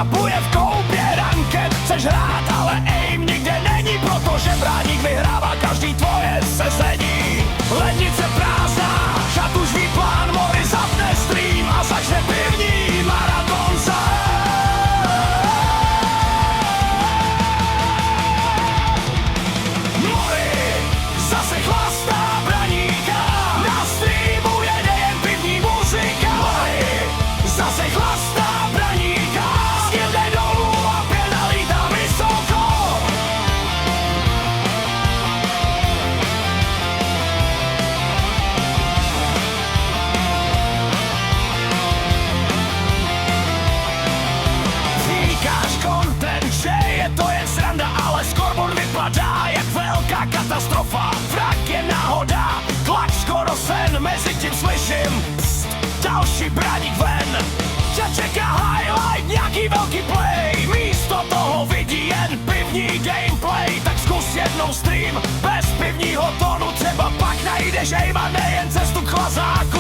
kapuje v koupě ranket. Chceš hrát, ale aim nikde není, protože bráník vyhrává každý tvoje sezení. Lednice prázdná, šat už ví plán, Mori zapne stream a začne pivní maratonce. Mori zase chlastá braníka, na streamu jede jen pivní muzika. Mori zase chlastá braníka, skill jde dolů a pěna lítá vysoko. Říkáš content, že je to jen sranda, ale scoreboard vypadá jak velká katastrofa. Vrak je náhoda, tlak skoro sen, mezi tím slyším pst, další braník ven. Tě čeká highlight, nějaký velký play, místo toho vidí jen pivní gameplay. Tak zkus jednou stream bez pivního tónu, třeba pak najdeš aim a nejen cestu k chlazáku.